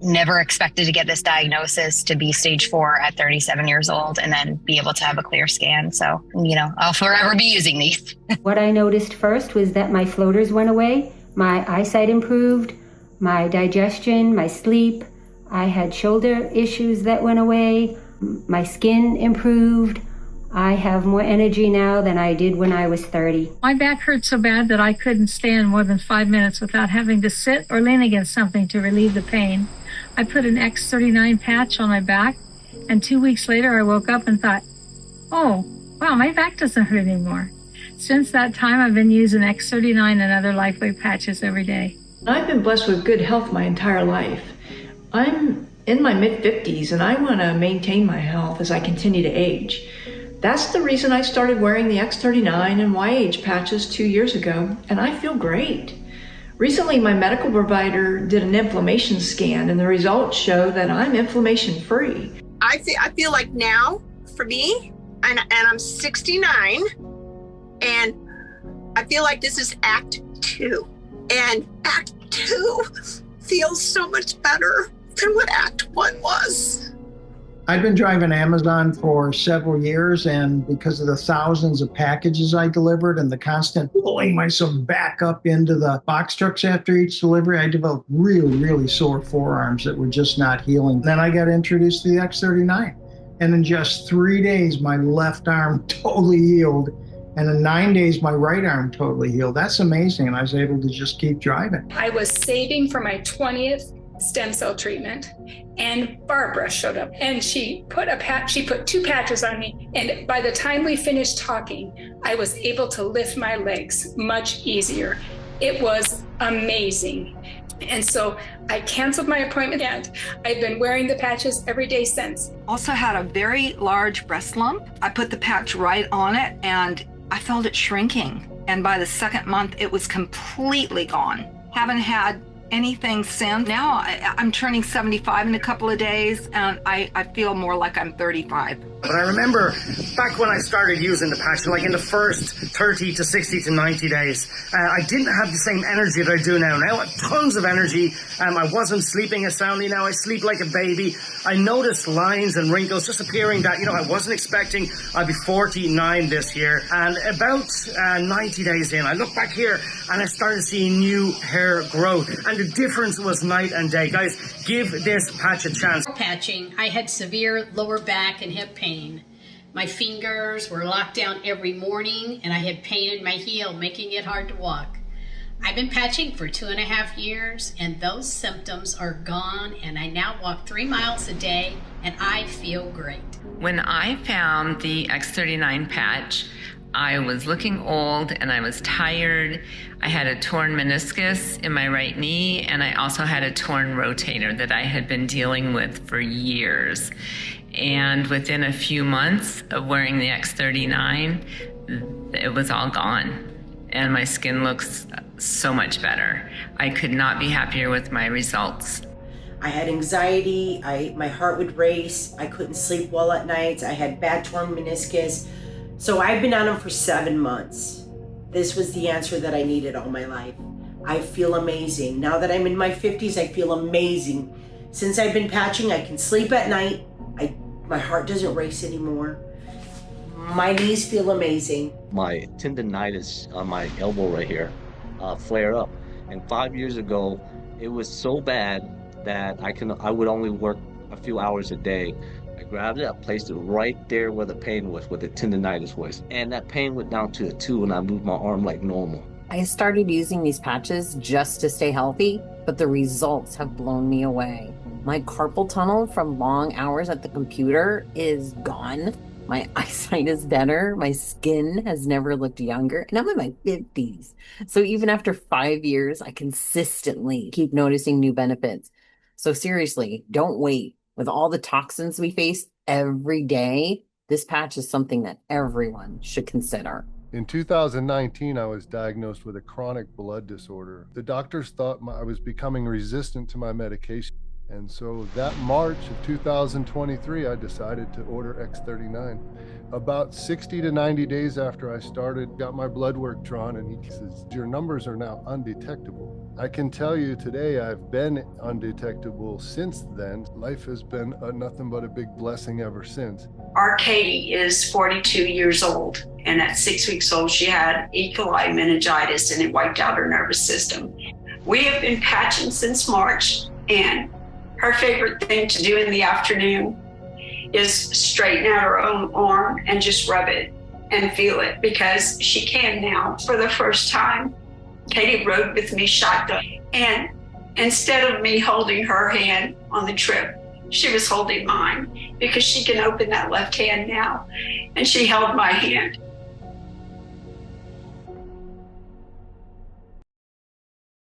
never expected to get this diagnosis, to be stage 4 at 37 years old, and then be able to have a clear scan. So, I'll forever be using these. What I noticed first was that my floaters went away, my eyesight improved, my digestion, my sleep. I had shoulder issues that went away, my skin improved. I have more energy now than I did when I was 30. My back hurt so bad that I couldn't stand more than 5 minutes without having to sit or lean against something to relieve the pain. I put an X39 patch on my back, and 2 weeks later I woke up and thought, oh, wow, my back doesn't hurt anymore. Since that time, I've been using X39 and other LIfewave patches every day. I've been blessed with good health my entire life. I'm in my mid-50s and I want to maintain my health as I continue to age. That's the reason I started wearing the X39 and YH patches 2 years ago, and I feel great. Recently, my medical provider did an inflammation scan, and the results show that I'm inflammation-free. I feel like now, for me, and I'm 69, and I feel like this is Act 2. And Act 2 feels so much better than what Act 1 was. I've been driving Amazon for several years, and because of the thousands of packages I delivered and the constant pulling myself back up into the box trucks after each delivery, I developed really, really sore forearms that were just not healing. Then I got introduced to the X39, and in just 3 days, my left arm totally healed, and in 9 days, my right arm totally healed. That's amazing, and I was able to just keep driving. I was saving for my 20th stem cell treatment, and Barbara showed up, and she put 2 patches on me, and by the time we finished talking, I was able to lift my legs much easier. It was amazing. And so I canceled my appointment, and I've been wearing the patches every day since. Also had a very large breast lump. I put the patch right on it, and I felt it shrinking. And by the second month, it was completely gone. Haven't had anything since. Now I'm turning 75 in a couple of days, and I feel more like I'm 35. But I remember back when I started using the patch, like in the first 30 to 60 to 90 days, I didn't have the same energy that I do now. Now I have tons of energy. I wasn't sleeping as soundly. Now I sleep like a baby. I noticed lines and wrinkles just appearing that, I wasn't expecting. I'll be 49 this year. And about 90 days in, I look back here and I started seeing new hair growth. And the difference was night and day. Guys, give this patch a chance. Patching, I had severe lower back and hip pain. My fingers were locked down every morning, and I had pain in my heel, making it hard to walk. I've been patching for 2.5 years, and those symptoms are gone, and I now walk 3 miles a day, and I feel great. When I found the X39 patch, I was looking old and I was tired. I had a torn meniscus in my right knee, and I also had a torn rotator that I had been dealing with for years. And within a few months of wearing the X39, it was all gone. And my skin looks so much better. I could not be happier with my results. I had anxiety, my heart would race, I couldn't sleep well at night, I had bad torn meniscus. So I've been on them for 7 months. This was the answer that I needed all my life. I feel amazing. Now that I'm in my 50s, I feel amazing. Since I've been patching, I can sleep at night. My heart doesn't race anymore. My knees feel amazing. My tendonitis on my elbow right here flared up. And 5 years ago, it was so bad that I would only work a few hours a day. I grabbed it, I placed it right there where the pain was, where the tendonitis was. And that pain went down to a 2 and I moved my arm like normal. I started using these patches just to stay healthy, but the results have blown me away. My carpal tunnel from long hours at the computer is gone. My eyesight is better. My skin has never looked younger. And I'm in my 50s. So even after 5 years, I consistently keep noticing new benefits. So seriously, don't wait. With all the toxins we face every day, this patch is something that everyone should consider. In 2019, I was diagnosed with a chronic blood disorder. The doctors thought I was becoming resistant to my medication, And so that March of 2023, I decided to order X39. About 60 to 90 days after I started, got my blood work drawn, and he says, your numbers are now undetectable. I can tell you today I've been undetectable since then. Life has been nothing but a big blessing ever since. Our Katie is 42 years old, and at 6 weeks old, she had E. coli meningitis, and it wiped out her nervous system. We have been patching since March, and her favorite thing to do in the afternoon is straighten out her own arm and just rub it and feel it, because she can now for the first time. Katie rode with me shotgun, and instead of me holding her hand on the trip, she was holding mine, because she can open that left hand now, and she held my hand.